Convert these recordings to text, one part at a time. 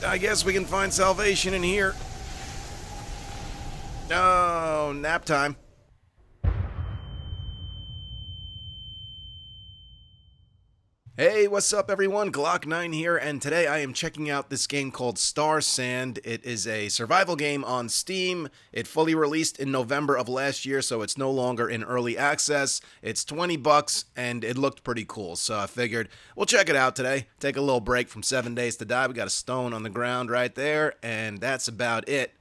I guess we can find salvation in here. Oh, nap time. Hey, what's up everyone? Glock9 here, and today I am checking out this game called Starsand. It is a survival game on Steam. It fully released in November of last year, so it's no longer in early access. It's 20 bucks, and it looked pretty cool, so I figured we'll check it out today. Take a little break from 7 Days to Die. We got a stone on the ground right there, and that's about it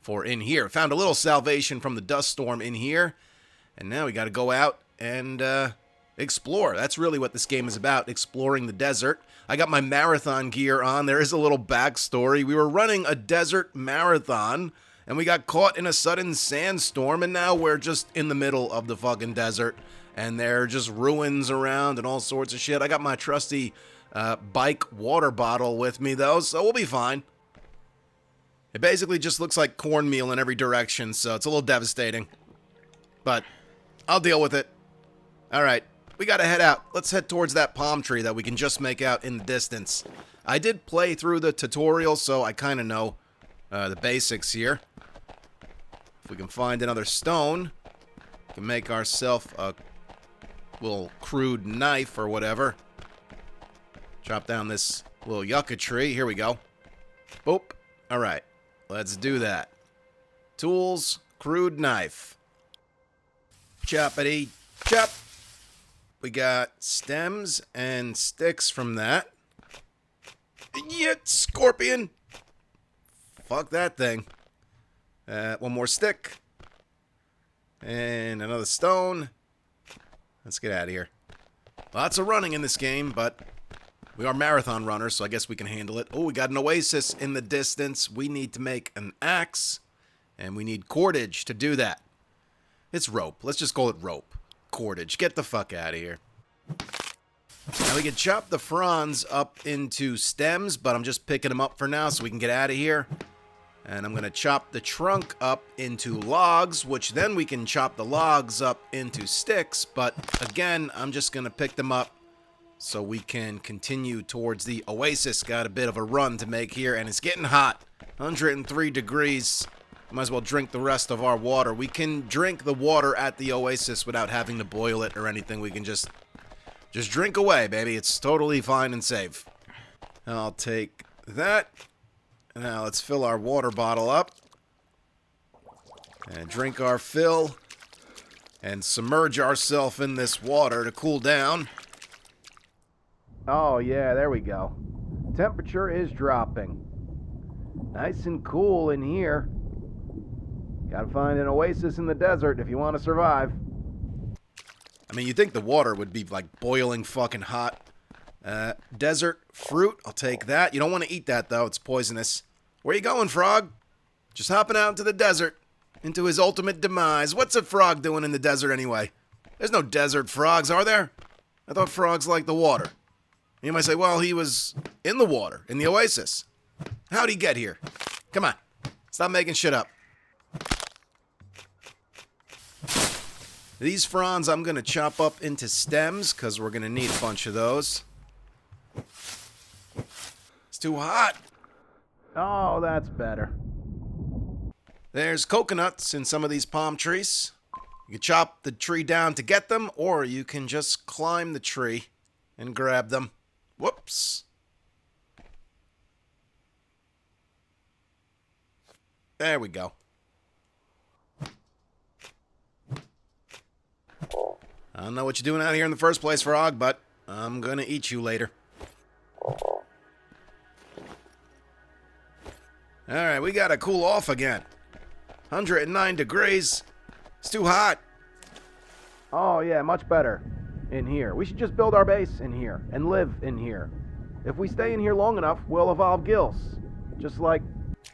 for in here. Found a little salvation from the dust storm in here, and now we got to go out and explore. That's really what this game is about, exploring the desert. I got my marathon gear on. There is a little backstory. We were running a desert marathon, and we got caught in a sudden sandstorm, and now we're just in the middle of the fucking desert, and there are just ruins around and all sorts of shit. I got my trusty bike water bottle with me, though, so we'll be fine. It basically just looks like cornmeal in every direction, so it's a little devastating. But I'll deal with it. Alright. We gotta head out. Let's head towards that palm tree that we can just make out in the distance. I did play through the tutorial, so I kind of know the basics here. If we can find another stone, we can make ourselves a little crude knife or whatever. Chop down this little yucca tree. Here we go. Boop. Alright. Let's do that. Tools, crude knife. Choppity chop. We got stems and sticks from that. Yet, scorpion. Fuck that thing. One more stick. And another stone. Let's get out of here. Lots of running in this game, but we are marathon runners, so I guess we can handle it. Oh, we got an oasis in the distance. We need to make an axe, and we need cordage to do that. It's rope. Let's just call it rope. Cordage. Get the fuck out of here. Now we can chop the fronds up into stems, but I'm just picking them up for now so we can get out of here. And I'm going to chop the trunk up into logs, which then we can chop the logs up into sticks. But again, I'm just going to pick them up so we can continue towards the oasis. Got a bit of a run to make here, and it's getting hot. 103 degrees. Might as well drink the rest of our water. We can drink the water at the oasis without having to boil it or anything. We can just drink away, baby. It's totally fine and safe. I'll take that. Now let's fill our water bottle up. And drink our fill. And submerge ourselves in this water to cool down. Oh, yeah, there we go. Temperature is dropping. Nice and cool in here. Gotta find an oasis in the desert if you want to survive. I mean, you'd think the water would be, like, boiling fucking hot. Desert fruit, I'll take that. You don't want to eat that, though. It's poisonous. Where you going, frog? Just hopping out into the desert. Into his ultimate demise. What's a frog doing in the desert, anyway? There's no desert frogs, are there? I thought frogs liked the water. You might say, well, he was in the water, in the oasis. How'd he get here? Come on. Stop making shit up. These fronds I'm going to chop up into stems because we're going to need a bunch of those. It's too hot. Oh, that's better. There's coconuts in some of these palm trees. You can chop the tree down to get them, or you can just climb the tree and grab them. Whoops. There we go. I don't know what you're doing out here in the first place, frog, but I'm gonna eat you later. Alright, we gotta cool off again. 109 degrees. It's too hot. Oh, yeah, much better in here. We should just build our base in here and live in here. If we stay in here long enough, we'll evolve gills. Just like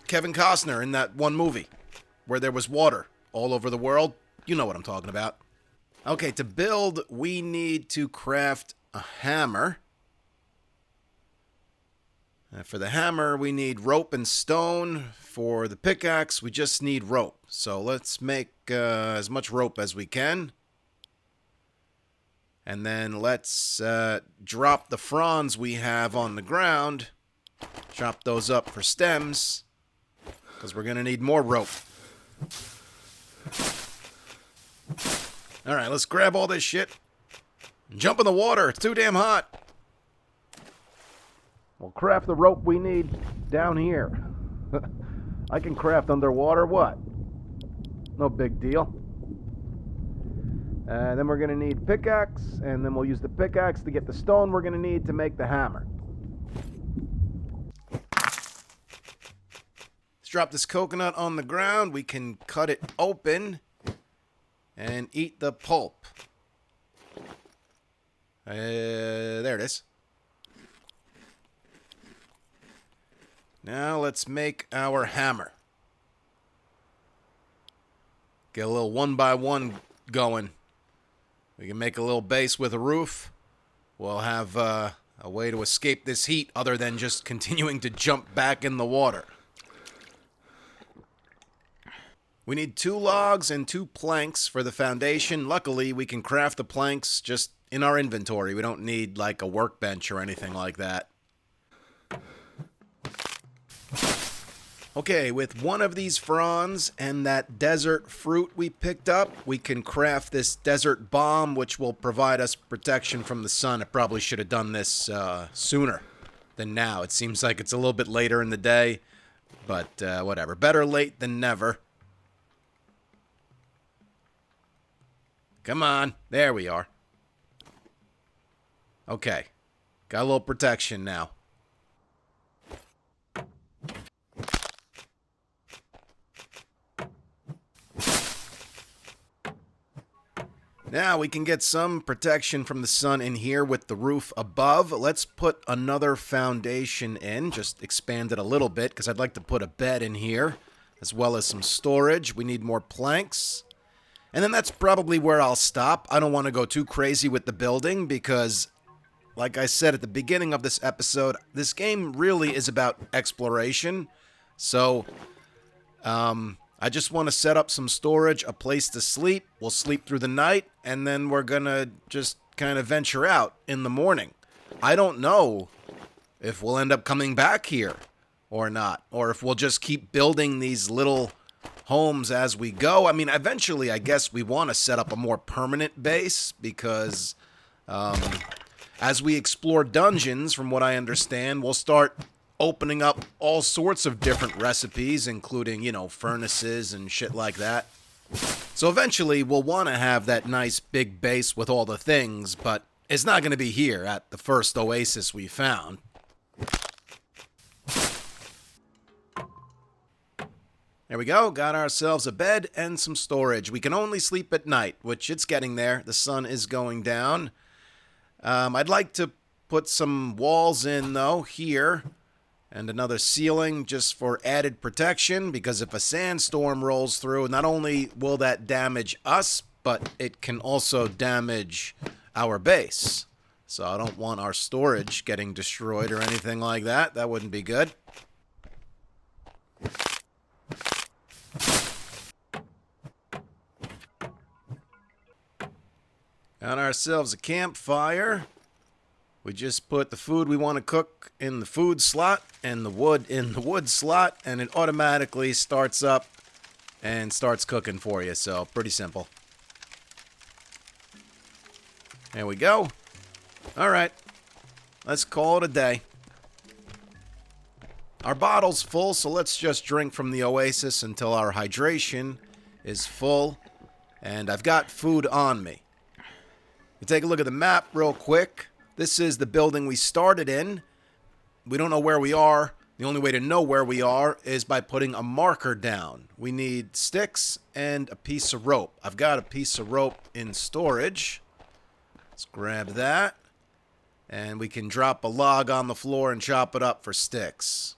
Kevin Costner in that one movie where there was water all over the world. You know what I'm talking about. Okay, to build, we need to craft a hammer. For the hammer, we need rope and stone. For the pickaxe, we just need rope. So let's make as much rope as we can. And then let's drop the fronds we have on the ground Chop those up for stems, because we're going to need more rope. Alright, let's grab all this shit. Jump in the water. It's too damn hot. We'll craft the rope we need down here. I can craft underwater. What? No big deal. And then we're going to need pickaxe, and then we'll use the pickaxe to get the stone we're going to need to make the hammer. Let's drop this coconut on the ground. We can cut it open and eat the pulp. There it is. Now let's make our hammer. Get a little 1x1 going. We can make a little base with a roof. We'll have a way to escape this heat other than just continuing to jump back in the water. We need 2 logs and 2 planks for the foundation. Luckily, we can craft the planks just in our inventory. We don't need like a workbench or anything like that. Okay, with one of these fronds and that desert fruit we picked up, we can craft this desert bomb, which will provide us protection from the sun. I probably should have done this sooner than now. It seems like it's a little bit later in the day, but whatever. Better late than never. Come on. There we are. Okay. Got a little protection now. Now we can get some protection from the sun in here with the roof above. Let's put another foundation in. Just expand it a little bit because I'd like to put a bed in here as well as some storage. We need more planks. And then that's probably where I'll stop. I don't want to go too crazy with the building because, like I said at the beginning of this episode, this game really is about exploration. So, I just want to set up some storage, a place to sleep. We'll sleep through the night, and then we're going to just kind of venture out in the morning. I don't know if we'll end up coming back here or not, or if we'll just keep building these little homes as we go. I mean, eventually, I guess we want to set up a more permanent base because as we explore dungeons, from what I understand, we'll start opening up all sorts of different recipes, including, you know, furnaces and shit like that. So eventually we'll want to have that nice big base with all the things, but it's not going to be here at the first oasis we found. There we go, got ourselves a bed and some storage. We can only sleep at night, which it's getting there. The sun is going down. I'd like to put some walls in, though, here. And another ceiling just for added protection, because if a sandstorm rolls through, not only will that damage us, but it can also damage our base. So I don't want our storage getting destroyed or anything like that. That wouldn't be good. Got ourselves a campfire. We just put the food we want to cook in the food slot and the wood in the wood slot, and it automatically starts up and starts cooking for you. So pretty simple. There we go. All right. Let's call it a day. Our bottle's full, so let's just drink from the oasis until our hydration is full. And I've got food on me. We take a look at the map real quick. This is the building we started in. We don't know where we are. The only way to know where we are is by putting a marker down. We need sticks and a piece of rope. I've got a piece of rope in storage. Let's grab that. And we can drop a log on the floor and chop it up for sticks.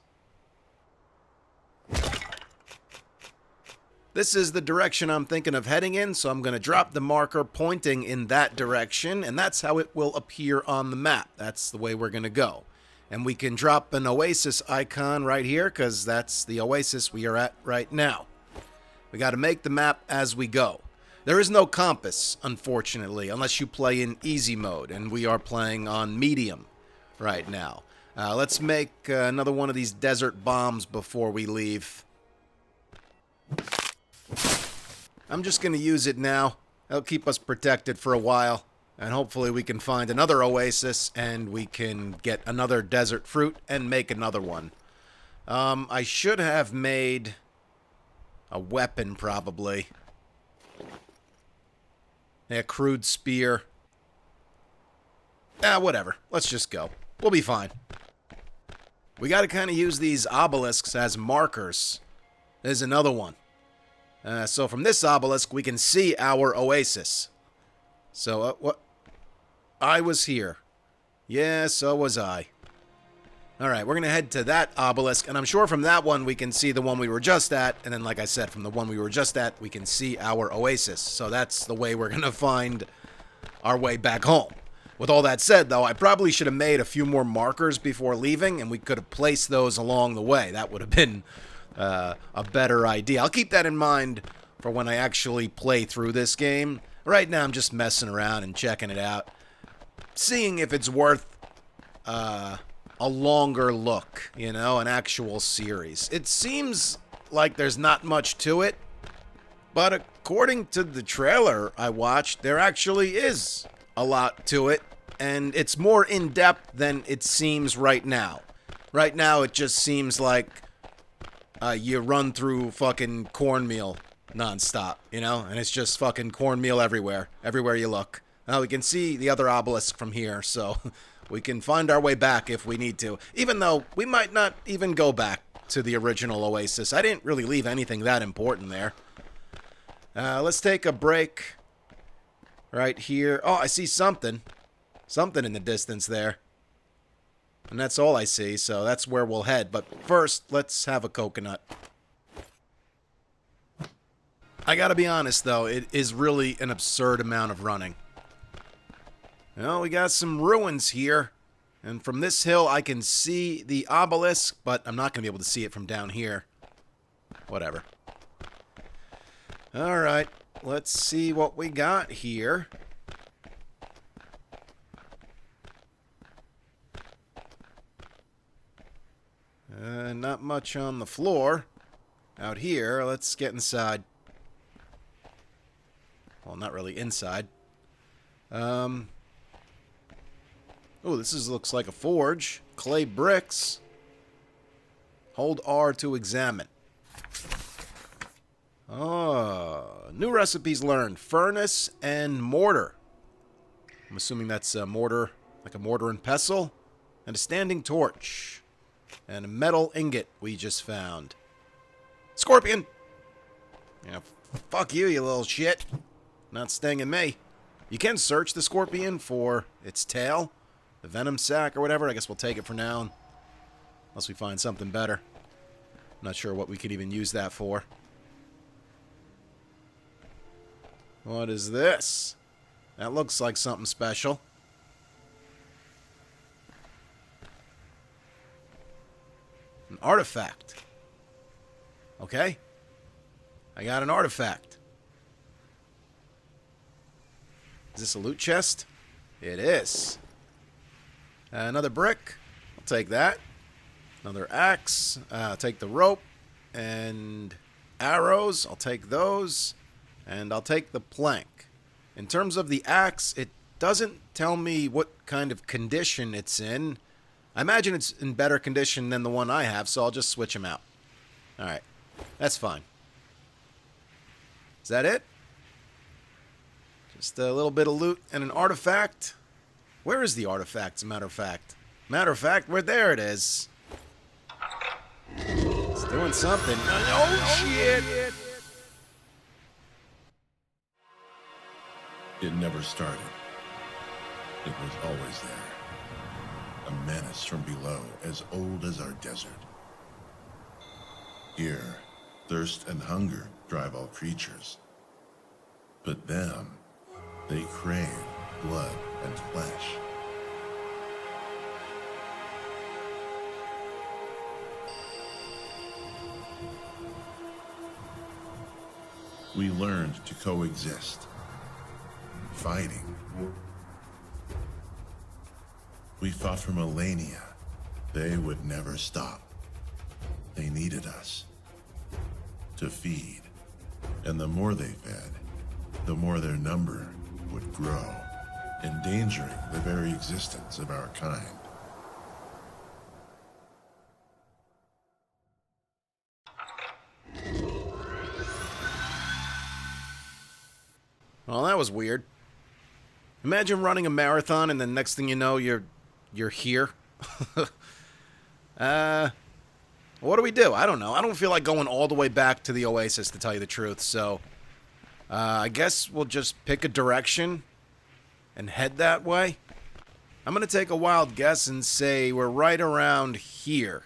This is the direction I'm thinking of heading in, so I'm going to drop the marker pointing in that direction, and that's how it will appear on the map. That's the way we're going to go. And we can drop an oasis icon right here, because that's the oasis we are at right now. We got to make the map as we go. There is no compass, unfortunately, unless you play in easy mode, and we are playing on medium right now. Let's make another one of these desert bombs before we leave. I'm just going to use it now. It'll keep us protected for a while. And hopefully we can find another oasis and we can get another desert fruit and make another one. I should have made a weapon, probably. A crude spear. Whatever. Let's just go. We'll be fine. We got to kind of use these obelisks as markers. There's another one. So from this obelisk, we can see our oasis. So, what? I was here. Yeah, so was I. Alright, we're going to head to that obelisk, and I'm sure from that one we can see the one we were just at, and then, like I said, from the one we were just at, we can see our oasis. So that's the way we're going to find our way back home. With all that said, though, I probably should have made a few more markers before leaving, and we could have placed those along the way. That would have been a better idea. I'll keep that in mind for when I actually play through this game. Right now, I'm just messing around and checking it out, seeing if it's worth a longer look, you know, an actual series. It seems like there's not much to it, but according to the trailer I watched, there actually is a lot to it, and it's more in-depth than it seems right now. Right now, it just seems like you run through fucking cornmeal nonstop, you know? And it's just fucking cornmeal everywhere you look. Now, we can see the other obelisk from here, so we can find our way back if we need to. Even though we might not even go back to the original oasis. I didn't really leave anything that important there. Let's take a break right here. Oh, I see something. Something in the distance there. And that's all I see, so that's where we'll head. But first, let's have a coconut. I gotta be honest, though, it is really an absurd amount of running. Well, we got some ruins here. And from this hill, I can see the obelisk, but I'm not gonna be able to see it from down here. Whatever. Alright, let's see what we got here. Not much on the floor. Out here, let's get inside. Well, not really inside. Oh, this looks like a forge. Clay bricks. Hold R to examine. Oh, new recipes learned. Furnace and mortar. I'm assuming that's a mortar, like a mortar and pestle. And a standing torch. And a metal ingot we just found. Scorpion! Yeah, fuck you, you little shit. Not stinging me. You can search the scorpion for its tail, the venom sac or whatever. I guess we'll take it for now. Unless we find something better. I'm not sure what we could even use that for. What is this? That looks like something special. An artifact. Okay. I got an artifact. Is this a loot chest? It is. Another brick. I'll take that. Another axe. I'll take the rope. And arrows. I'll take those. And I'll take the plank. In terms of the axe, it doesn't tell me what kind of condition it's in. I imagine it's in better condition than the one I have, so I'll just switch them out. Alright. That's fine. Is that it? Just a little bit of loot and an artifact. Where is the artifact, as a matter of fact? Matter of fact, there it is. It's doing something. Oh, shit! It never started. It was always there. A menace from below, as old as our desert. Here, thirst and hunger drive all creatures. But them, they crave blood and flesh. We learned to coexist, fighting. We fought for millennia, They would never stop. They needed us to feed. And the more they fed, the more their number would grow, endangering the very existence of our kind. Well, that was weird. Imagine running a marathon and then next thing you know, you're here. What do we do? I don't know. I don't feel like going all the way back to the Oasis, to tell you the truth. So, I guess we'll just pick a direction and head that way. I'm going to take a wild guess and say we're right around here.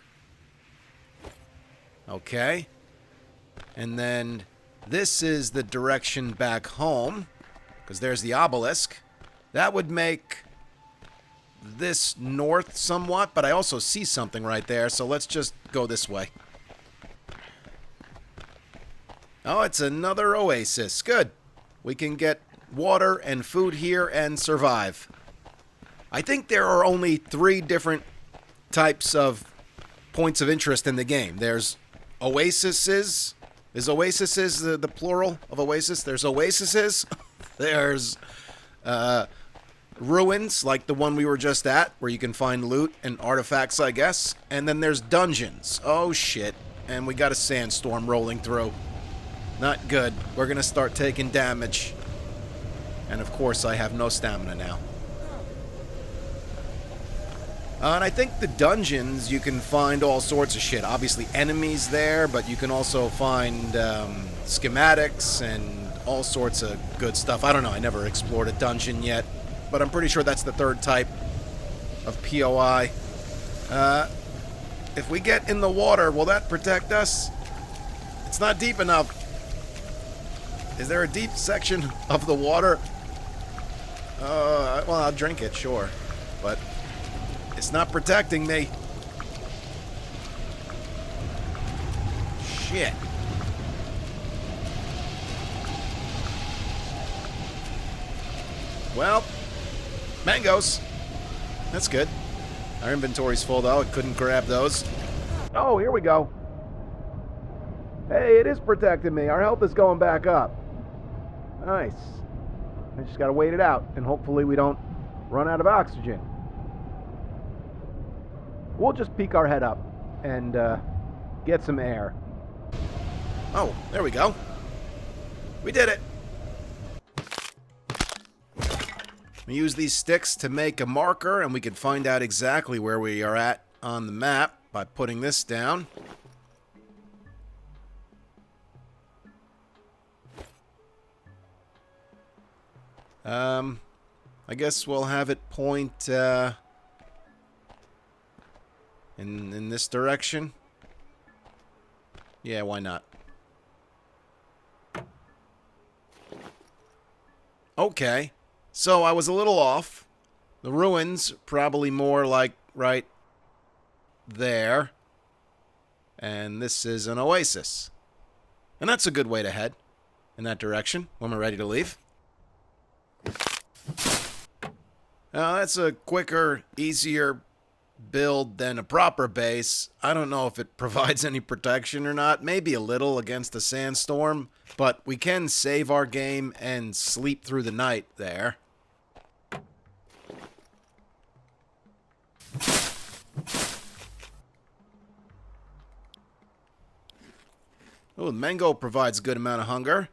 Okay. And then this is the direction back home, because there's the obelisk. That would make this north somewhat, but I also see something right there, so let's just go this way. Oh, it's another oasis. Good. We can get water and food here and survive. I think there are only 3 different types of points of interest in the game. There's oasises. Is oasises the plural of oasis? There's oasises. There's ruins, like the one we were just at, where you can find loot and artifacts, I guess. And then there's dungeons. Oh, shit. And we got a sandstorm rolling through. Not good. We're going to start taking damage. And, of course, I have no stamina now. And I think the dungeons, you can find all sorts of shit. Obviously, enemies there, but you can also find schematics and all sorts of good stuff. I don't know. I never explored a dungeon yet, but I'm pretty sure that's the 3rd type of POI. If we get in the water, will that protect us? It's not deep enough. Is there a deep section of the water? Well, I'll drink it, sure, but it's not protecting me. Shit. Well, mangoes. That's good. Our inventory's full, though. I couldn't grab those. Oh, here we go. Hey, it is protecting me. Our health is going back up. Nice. I just gotta wait it out, and hopefully we don't run out of oxygen. We'll just peek our head up and get some air. Oh, there we go. We did it. We use these sticks to make a marker, and we can find out exactly where we are at on the map by putting this down. I guess we'll have it point in this direction. Yeah, why not? Okay. So I was a little off. The ruins, probably more like right there. And this is an oasis. And that's a good way to head in that direction when we're ready to leave. Now, that's a quicker, easier build than a proper base. I don't know if it provides any protection or not. Maybe a little against a sandstorm. But we can save our game and sleep through the night there. Oh, the mango provides a good amount of hunger.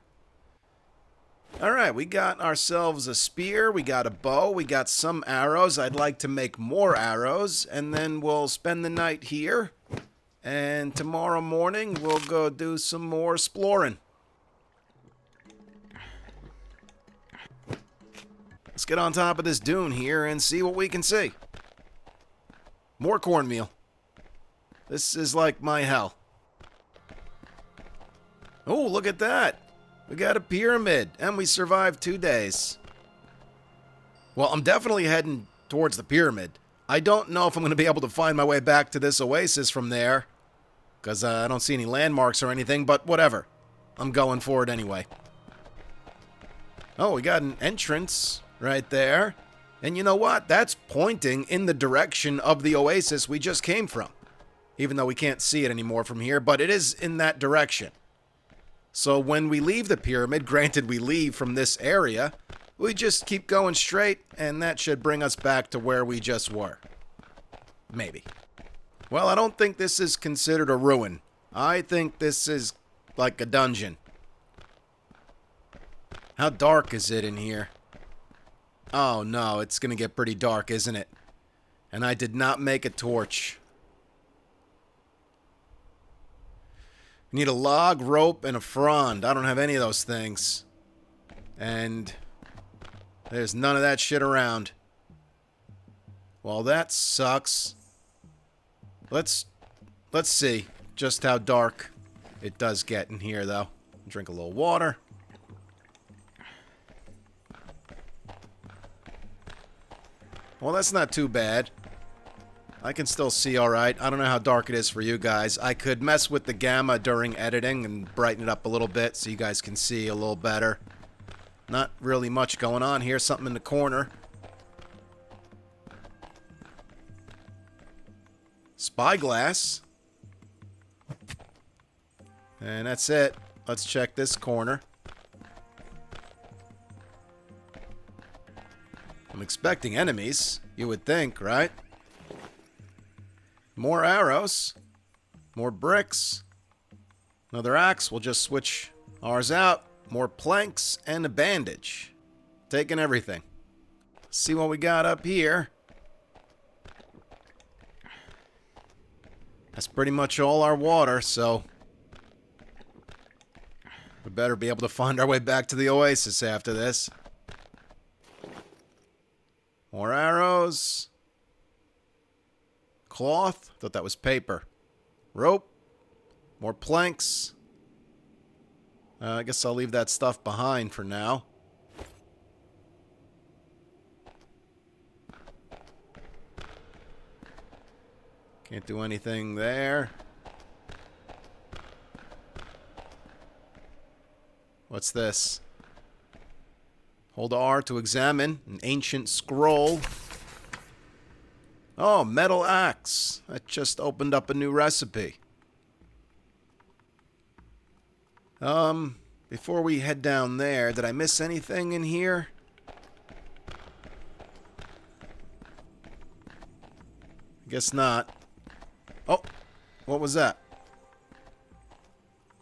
Alright, we got ourselves a spear, we got a bow, we got some arrows. I'd like to make more arrows, and then we'll spend the night here. And tomorrow morning, we'll go do some more exploring. Let's get on top of this dune here and see what we can see. More cornmeal. This is like my hell. Oh, look at that. We got a pyramid, and we survived 2 days. Well, I'm definitely heading towards the pyramid. I don't know if I'm going to be able to find my way back to this oasis from there, because I don't see any landmarks or anything, but whatever. I'm going for it anyway. Oh, we got an entrance right there. And you know what? That's pointing in the direction of the oasis we just came from. Even though we can't see it anymore from here, but it is in that direction. So when we leave the pyramid, granted we leave from this area, we just keep going straight, and that should bring us back to where we just were. Maybe. Well, I don't think this is considered a ruin. I think this is like a dungeon. How dark is it in here? Oh no, it's gonna get pretty dark, isn't it? And I did not make a torch. Need a log, rope, and a frond. I don't have any of those things. And there's none of that shit around. Well, that sucks. Let's see just how dark it does get in here, though. Drink a little water. Well, that's not too bad. I can still see alright. I don't know how dark it is for you guys. I could mess with the gamma during editing and brighten it up a little bit so you guys can see a little better. Not really much going on here. Something in the corner. Spyglass. And that's it. Let's check this corner. I'm expecting enemies, you would think, right? More arrows. More bricks. Another axe. We'll just switch ours out. More planks and a bandage. Taking everything. See what we got up here. That's pretty much all our water, so we better be able to find our way back to the oasis after this. More arrows. Cloth. Thought that was paper. Rope. More planks. I guess I'll leave that stuff behind for now. Can't do anything there. What's this? Hold R to examine an ancient scroll. Oh, metal axe. That just opened up a new recipe. Before we head down there, did I miss anything in here? Guess not. Oh, what was that?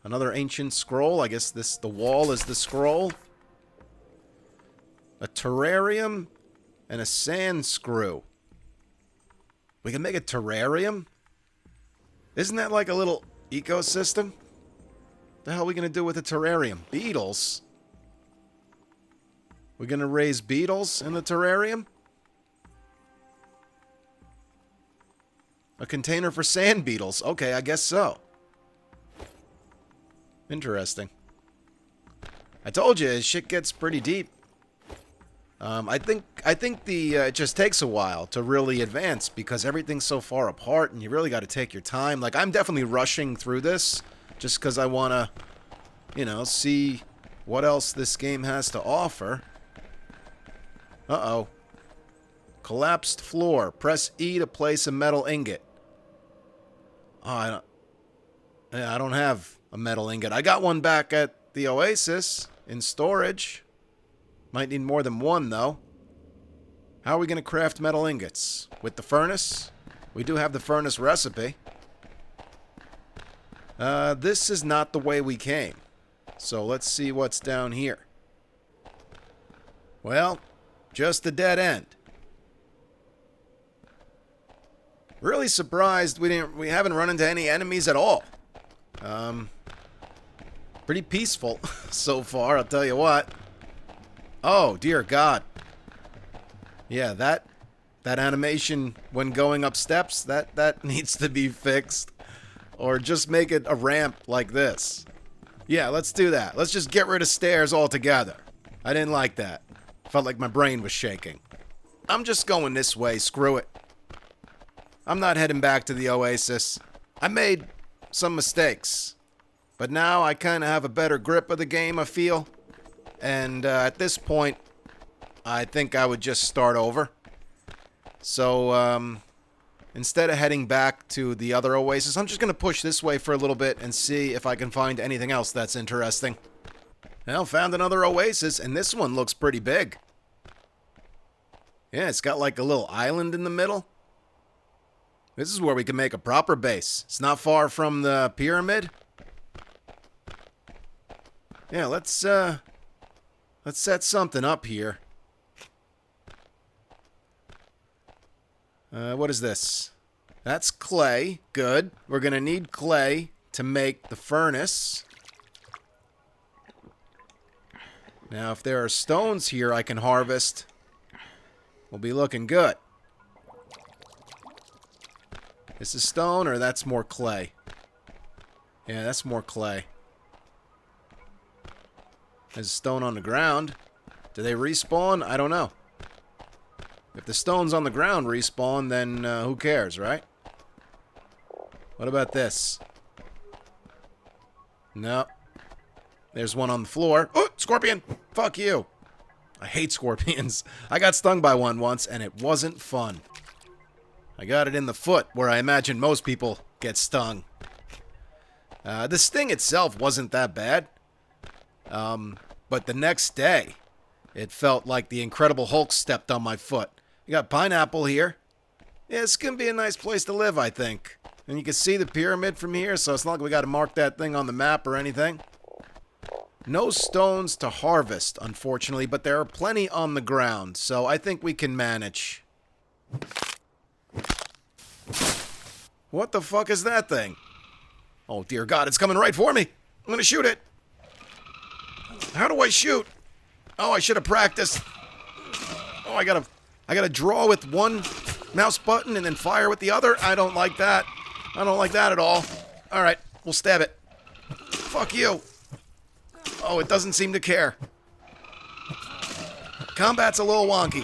Another ancient scroll. I guess the wall is the scroll. A terrarium and a sand screw. We can make a terrarium? Isn't that like a little ecosystem? What the hell are we going to do with a terrarium? Beetles? We're going to raise beetles in the terrarium? A container for sand beetles. Okay, I guess so. Interesting. I told you, shit gets pretty deep. I think it just takes a while to really advance because everything's so far apart and you really got to take your time. Like, I'm definitely rushing through this just because I want to, you know, see what else this game has to offer. Uh-oh. Collapsed floor. Press E to place a metal ingot. Oh, I don't have a metal ingot. I got one back at the oasis in storage. Might need more than one, though. How are we going to craft metal ingots? With the furnace? We do have the furnace recipe. This is not the way we came. So let's see what's down here. Well, just a dead end. Really surprised we haven't run into any enemies at all. Pretty peaceful so far, I'll tell you what. Oh, dear God. Yeah, that animation when going up steps, that needs to be fixed. Or just make it a ramp like this. Yeah, let's do that. Let's just get rid of stairs altogether. I didn't like that. Felt like my brain was shaking. I'm just going this way, screw it. I'm not heading back to the oasis. I made some mistakes. But now I kind of have a better grip of the game, I feel. And at this point, I think I would just start over. So, instead of heading back to the other oasis, I'm just going to push this way for a little bit and see if I can find anything else that's interesting. Well, found another oasis, and this one looks pretty big. Yeah, it's got like a little island in the middle. This is where we can make a proper base. It's not far from the pyramid. Yeah, let's set something up here. What is this? That's clay. Good. We're going to need clay to make the furnace. Now, if there are stones here I can harvest, we'll be looking good. This is stone, or that's more clay? Yeah, that's more clay. There's stone on the ground. Do they respawn? I don't know. If the stones on the ground respawn, then who cares, right? What about this? No. There's one on the floor. Oh, scorpion! Fuck you. I hate scorpions. I got stung by one once, and it wasn't fun. I got it in the foot, where I imagine most people get stung. The sting itself wasn't that bad. But the next day, it felt like the Incredible Hulk stepped on my foot. You got pineapple here. Yeah, it's going to be a nice place to live, I think. And you can see the pyramid from here, so it's not like we got to mark that thing on the map or anything. No stones to harvest, unfortunately, but there are plenty on the ground, so I think we can manage. What the fuck is that thing? Oh, dear God, it's coming right for me. I'm going to shoot it. How do I shoot? Oh, I should have practiced. Oh, I gotta draw with one mouse button and then fire with the other. I don't like that. I don't like that at all. All right, we'll stab it. Fuck you. Oh, it doesn't seem to care. Combat's a little wonky.